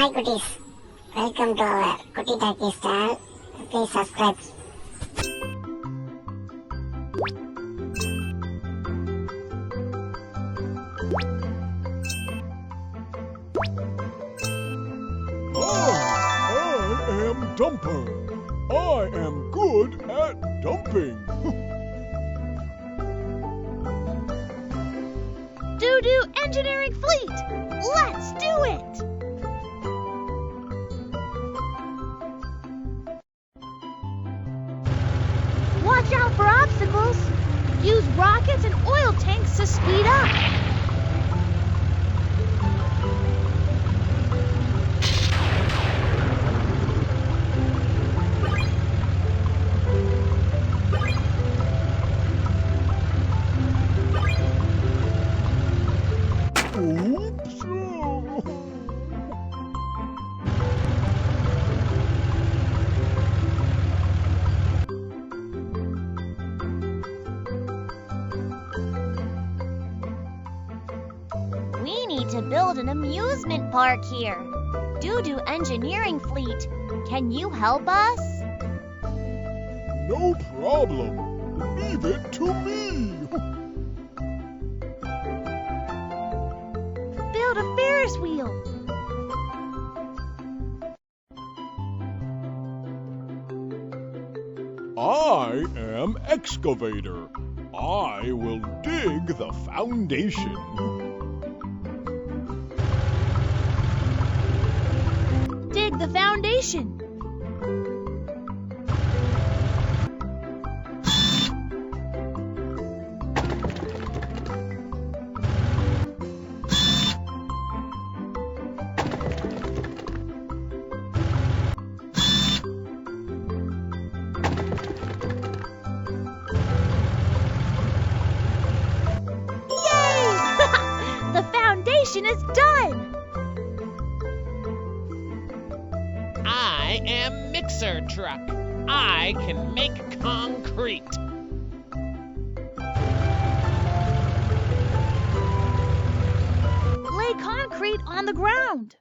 Hi Kutis, welcome to our Kuti Talkies channel. Please subscribe. I am Dumper. I am good at dumping. Doo-Doo Engineering Fleet! Let's do it! Watch out for obstacles. Use rockets and oil tanks to speed up. Oops. We need to build an amusement park here. Doo-Doo Engineering Fleet, can you help us? No problem. Leave it to me. Build a Ferris wheel. I am Excavator. I will dig the foundation. Dig the foundation. The foundation is done! I am Mixer Truck. I can make concrete. Lay concrete on the ground.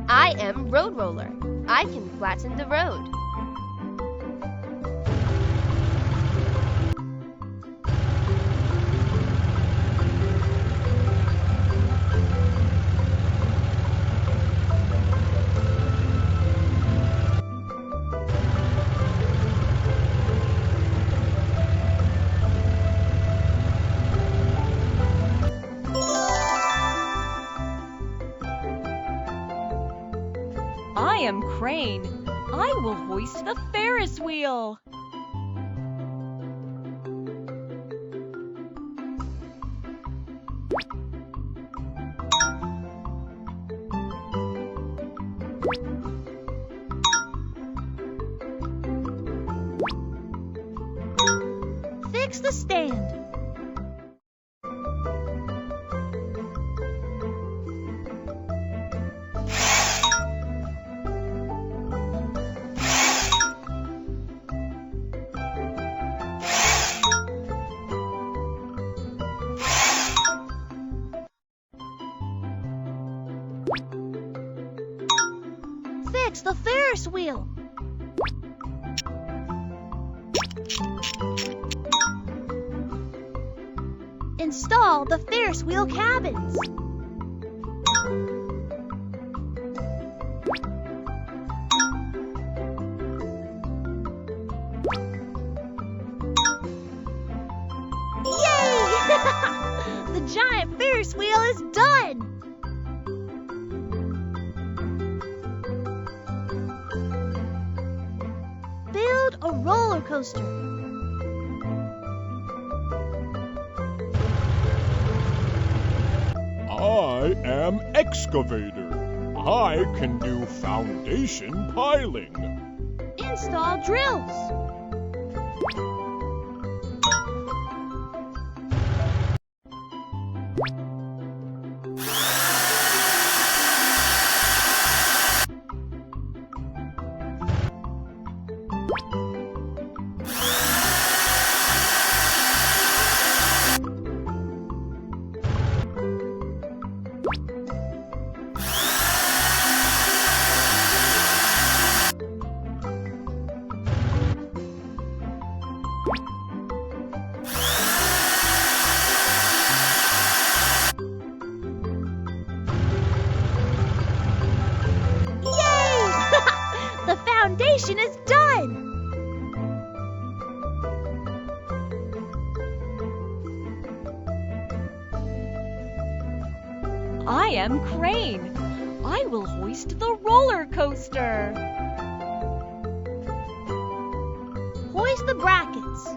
I am Road Roller. I can flatten the road. I am Crane. I will hoist the Ferris wheel. Fix the stand. Fix the Ferris wheel. Install the Ferris wheel cabins. Yay! The giant Ferris wheel is done! Build a roller coaster. I am Excavator. I can do foundation piling. Install drills. Yay! The foundation is done! I am Crane. I will hoist the roller coaster. Hoist the brackets.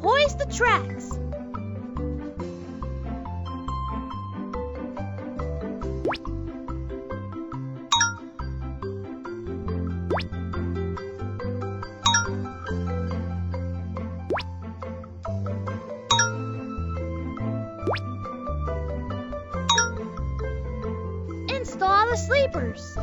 Hoist the tracks. Install the sleepers.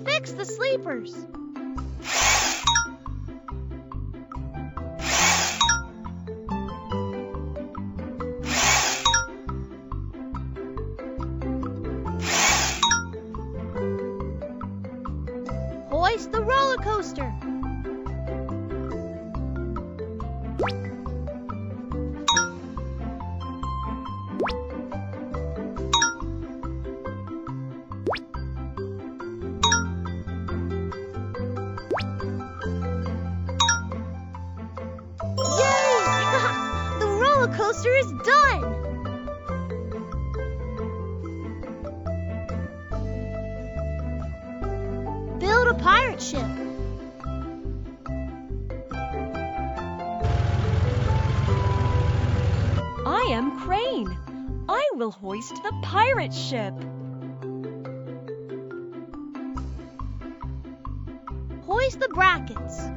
Fix the sleepers. Hoist the roller coaster. Yay! The roller coaster is done! Build a pirate ship. I am Crane. I will hoist the pirate ship. Hoist the brackets.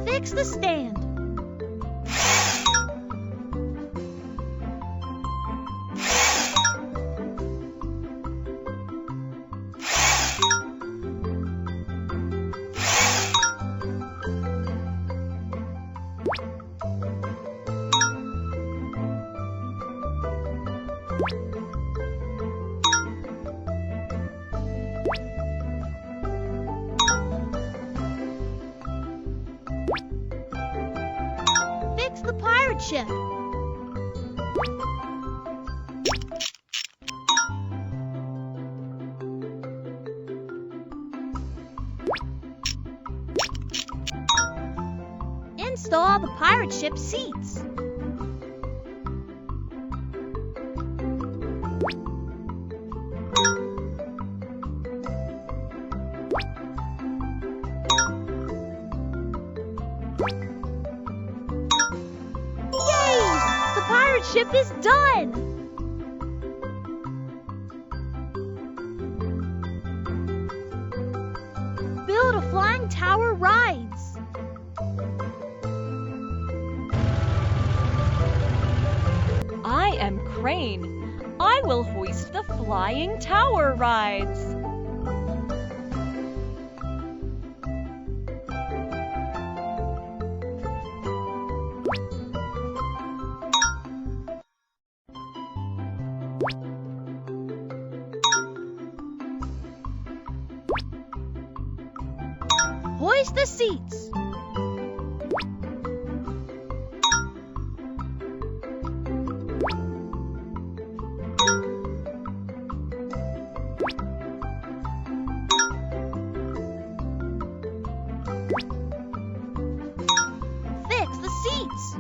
Fix the stand. Fix the pirate ship. Install the pirate ship seats. Yay! The pirate ship is done! Build a flying tower rides. I am Crane. I will hoist the flying tower rides. Hoist the seats. Fix the seats.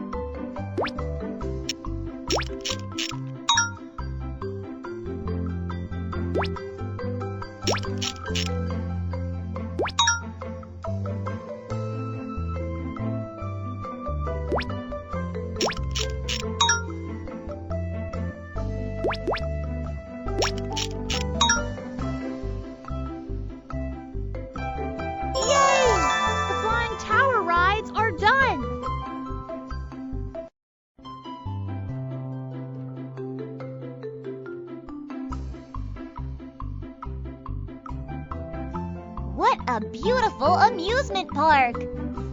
successful amusement park.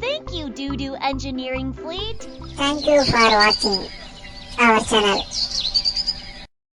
Thank you, Doo Doo Engineering Fleet. Thank you for watching our channel.